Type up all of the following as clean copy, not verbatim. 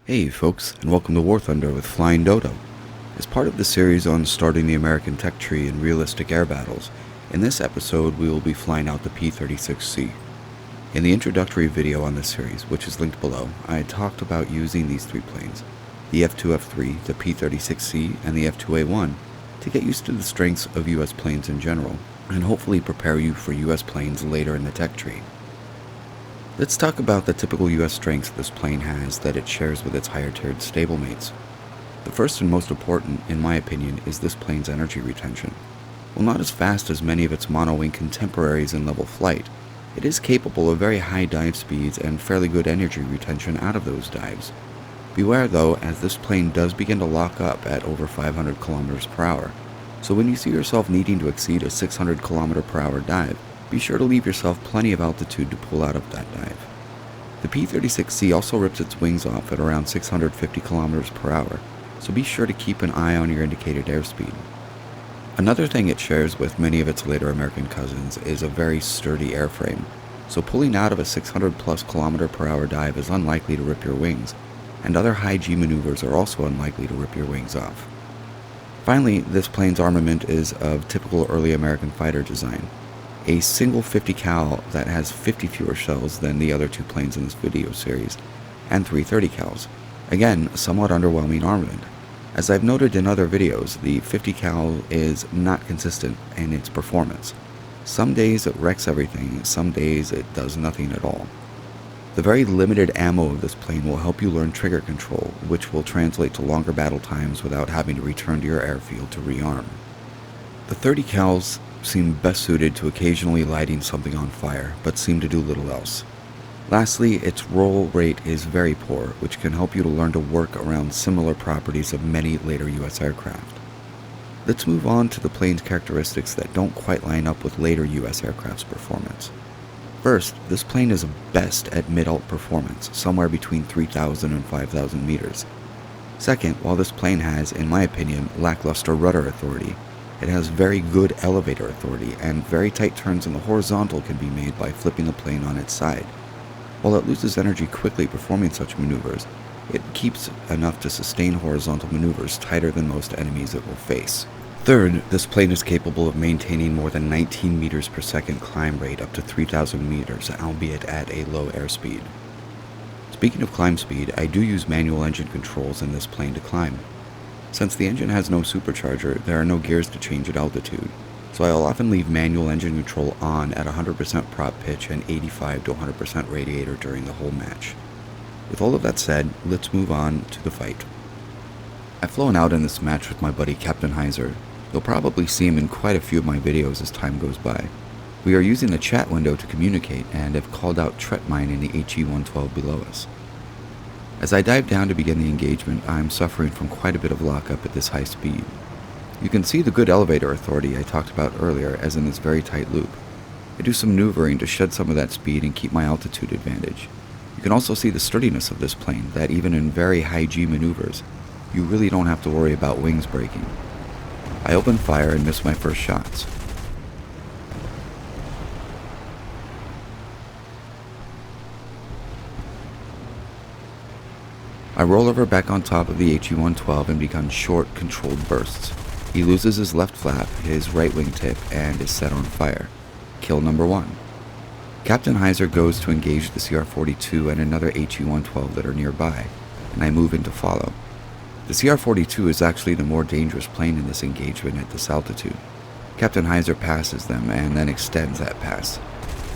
Hey folks, and welcome to War Thunder with Flying Dodo. As part of the series on starting the American tech tree in realistic air battles, in this episode we will be flying out the P-36C. In the introductory video on this series, which is linked below, I talked about using these three planes, the F-2F-3, the P-36C, and the F-2A-1, to get used to the strengths of US planes in general, and hopefully prepare you for US planes later in the tech tree. Let's talk about the typical US strengths this plane has that it shares with its higher-tiered stablemates. The first and most important, in my opinion, is this plane's energy retention. While not as fast as many of its monowing contemporaries in level flight, it is capable of very high dive speeds and fairly good energy retention out of those dives. Beware though, as this plane does begin to lock up at over 500 km per hour, so when you see yourself needing to exceed a 600 km per hour dive, be sure to leave yourself plenty of altitude to pull out of that dive. The P-36C also rips its wings off at around 650 km per hour, so be sure to keep an eye on your indicated airspeed. Another thing it shares with many of its later American cousins is a very sturdy airframe, so pulling out of a 600 plus km per hour dive is unlikely to rip your wings, and other high G maneuvers are also unlikely to rip your wings off. Finally, this plane's armament is of typical early American fighter design. A single 50 cal that has 50 fewer shells than the other two planes in this video series, and 3 30 cals. Again, somewhat underwhelming armament. As I've noted in other videos, the 50 cal is not consistent in its performance. Some days it wrecks everything, some days it does nothing at all. The very limited ammo of this plane will help you learn trigger control, which will translate to longer battle times without having to return to your airfield to rearm. The 30 cals seem best suited to occasionally lighting something on fire, but seem to do little else. Lastly, its roll rate is very poor, which can help you to learn to work around similar properties of many later US aircraft. Let's move on to the plane's characteristics that don't quite line up with later US aircraft's performance. First, this plane is best at mid-alt performance, somewhere between 3,000 and 5,000 meters. Second, while this plane has, in my opinion, lackluster rudder authority, it has very good elevator authority, and very tight turns in the horizontal can be made by flipping the plane on its side. While it loses energy quickly performing such maneuvers, it keeps enough to sustain horizontal maneuvers tighter than most enemies it will face. Third, this plane is capable of maintaining more than 19 meters per second climb rate up to 3,000 meters, albeit at a low airspeed. Speaking of climb speed, I do use manual engine controls in this plane to climb. Since the engine has no supercharger, there are no gears to change at altitude, so I'll often leave manual engine control on at 100% prop pitch and 85 to 100% radiator during the whole match. With all of that said, let's move on to the fight. I've flown out in this match with my buddy Captain Heiser. You'll probably see him in quite a few of my videos as time goes by. We are using the chat window to communicate and have called out Tret Mine in the HE-112 below us. As I dive down to begin the engagement, I am suffering from quite a bit of lockup at this high speed. You can see the good elevator authority I talked about earlier as in this very tight loop. I do some maneuvering to shed some of that speed and keep my altitude advantage. You can also see the sturdiness of this plane, that even in very high G maneuvers, you really don't have to worry about wings breaking. I open fire and miss my first shots. I roll over back on top of the HE-112 and begin short, controlled bursts. He loses his left flap, his right wingtip, and is set on fire. Kill number 1. Captain Heiser goes to engage the CR-42 and another HE-112 that are nearby, and I move in to follow. The CR-42 is actually the more dangerous plane in this engagement at this altitude. Captain Heiser passes them and then extends that pass.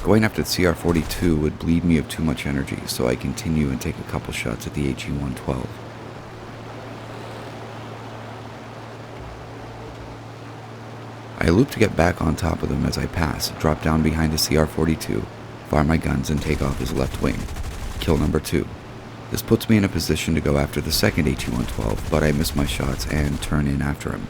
Going after the CR-42 would bleed me of too much energy, so I continue and take a couple shots at the HE-112. I loop to get back on top of them as I pass, drop down behind the CR-42, fire my guns and take off his left wing. Kill number 2. This puts me in a position to go after the second HE-112, but I miss my shots and turn in after him.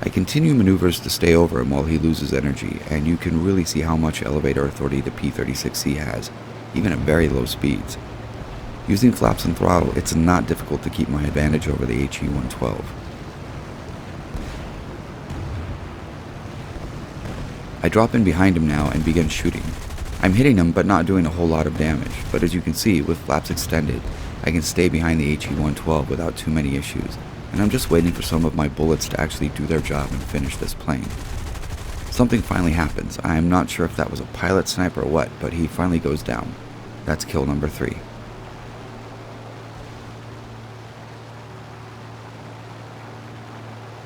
I continue maneuvers to stay over him while he loses energy, and you can really see how much elevator authority the P-36C has, even at very low speeds. Using flaps and throttle, it's not difficult to keep my advantage over the HE-112. I drop in behind him now and begin shooting. I'm hitting him but not doing a whole lot of damage, but as you can see, with flaps extended, I can stay behind the HE-112 without too many issues, and I'm just waiting for some of my bullets to actually do their job and finish this plane. Something finally happens. I'm not sure if that was a pilot sniper or what, but he finally goes down. That's kill number 3.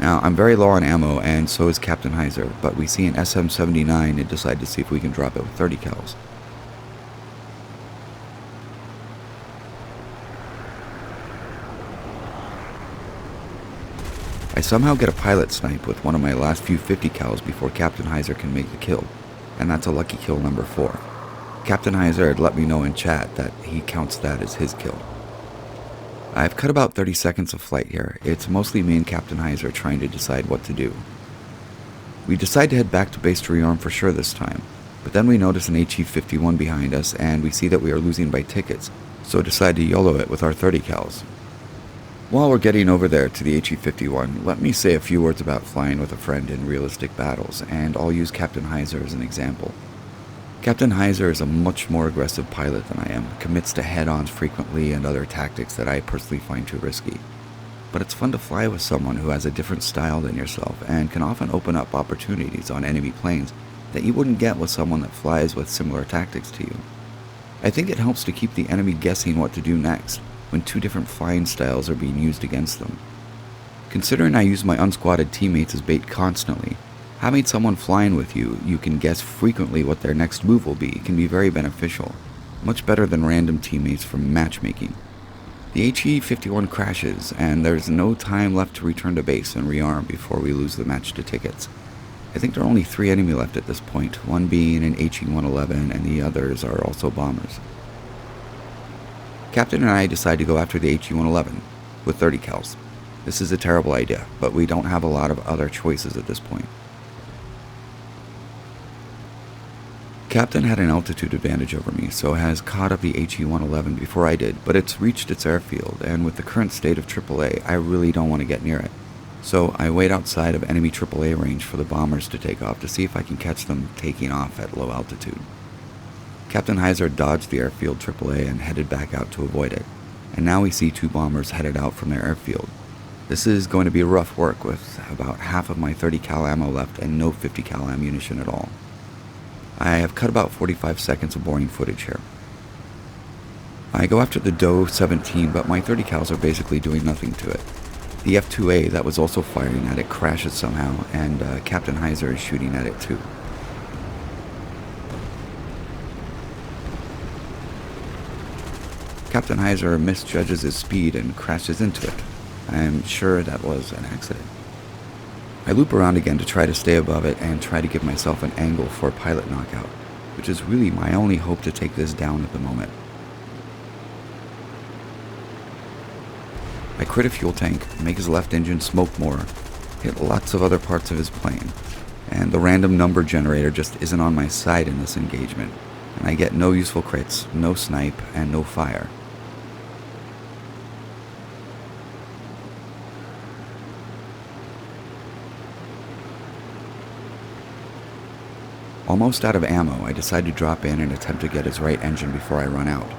Now, I'm very low on ammo, and so is Captain Heiser, but we see an SM-79 and decide to see if we can drop it with 30 cals. I somehow get a pilot snipe with one of my last few 50 cals before Captain Heiser can make the kill, and that's a lucky kill number 4. Captain Heiser had let me know in chat that he counts that as his kill. I've cut about 30 seconds of flight here. It's mostly me and Captain Heiser trying to decide what to do. We decide to head back to base to rearm for sure this time, but then we notice an HE-51 behind us and we see that we are losing by tickets, so decide to YOLO it with our 30 cals. While we're getting over there to the HE-51, let me say a few words about flying with a friend in realistic battles, and I'll use Captain Heiser as an example. Captain Heiser is a much more aggressive pilot than I am, commits to head-ons frequently and other tactics that I personally find too risky. But it's fun to fly with someone who has a different style than yourself and can often open up opportunities on enemy planes that you wouldn't get with someone that flies with similar tactics to you. I think it helps to keep the enemy guessing what to do next when two different flying styles are being used against them. Considering I use my unsquatted teammates as bait constantly, having someone flying with you can guess frequently what their next move will be can be very beneficial, much better than random teammates from matchmaking. The HE-51 crashes, and there's no time left to return to base and rearm before we lose the match to tickets. I think there are only 3 enemy left at this point, one being an HE-111 and the others are also bombers. Captain and I decide to go after the HE-111 with 30 cals. This is a terrible idea, but we don't have a lot of other choices at this point. Captain had an altitude advantage over me, so has caught up the HE-111 before I did, but it's reached its airfield, and with the current state of AAA, I really don't want to get near it. So I wait outside of enemy AAA range for the bombers to take off to see if I can catch them taking off at low altitude. Captain Heiser dodged the airfield AAA and headed back out to avoid it, and now we see 2 bombers headed out from their airfield. This is going to be rough work with about half of my 30 cal ammo left and no 50 cal ammunition at all. I have cut about 45 seconds of boring footage here. I go after the Dodo 17, but my 30 cals are basically doing nothing to it. The F-2A that was also firing at it crashes somehow, and Captain Heiser is shooting at it too. Captain Heiser misjudges his speed and crashes into it. I am sure that was an accident. I loop around again to try to stay above it and try to give myself an angle for a pilot knockout, which is really my only hope to take this down at the moment. I crit a fuel tank, make his left engine smoke more, hit lots of other parts of his plane, and the random number generator just isn't on my side in this engagement, and I get no useful crits, no snipe, and no fire. Almost out of ammo, I decide to drop in and attempt to get his right engine before I run out.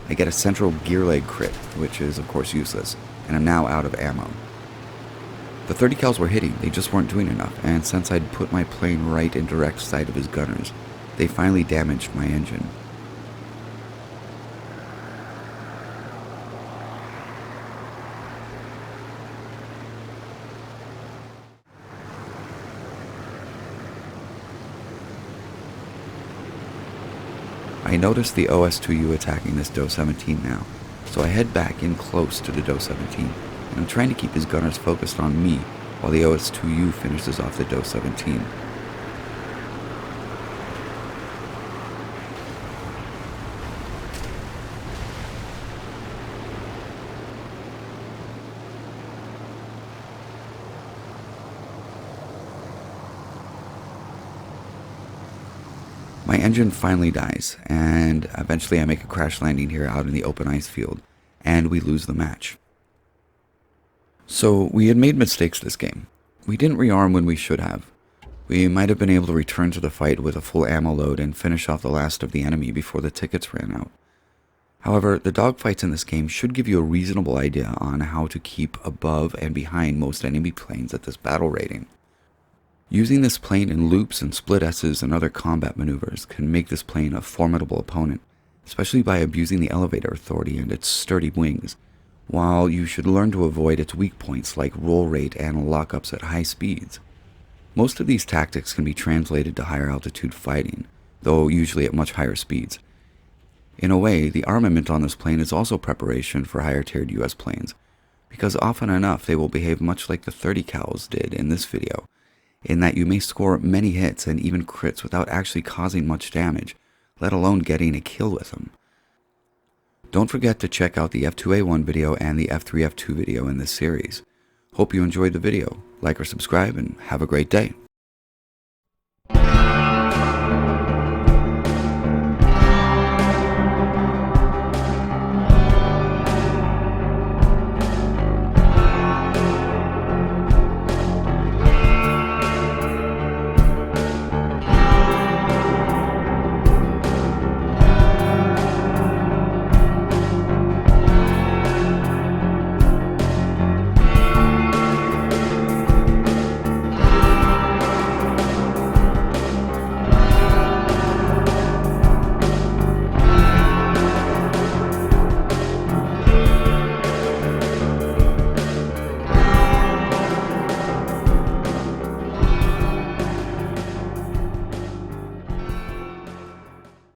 I get a central gear leg crit, which is of course useless, and I'm now out of ammo. The 30 cals were hitting, they just weren't doing enough, and since I'd put my plane right in direct sight of his gunners, they finally damaged my engine. I notice the OS-2U attacking this Dodo 17 now, so I head back in close to the Dodo 17, and I'm trying to keep his gunners focused on me while the OS-2U finishes off the Dodo 17. My engine finally dies, and eventually I make a crash landing here out in the open ice field, and we lose the match. So we had made mistakes this game. We didn't rearm when we should have. We might have been able to return to the fight with a full ammo load and finish off the last of the enemy before the tickets ran out. However, the dogfights in this game should give you a reasonable idea on how to keep above and behind most enemy planes at this battle rating. Using this plane in loops and split S's and other combat maneuvers can make this plane a formidable opponent, especially by abusing the elevator authority and its sturdy wings, while you should learn to avoid its weak points like roll rate and lockups at high speeds. Most of these tactics can be translated to higher altitude fighting, though usually at much higher speeds. In a way, the armament on this plane is also preparation for higher tiered US planes, because often enough they will behave much like the 30 cals did in this video, in that you may score many hits and even crits without actually causing much damage, let alone getting a kill with them. Don't forget to check out the F2A1 video and the F3F2 video in this series. Hope you enjoyed the video. Like or subscribe and have a great day.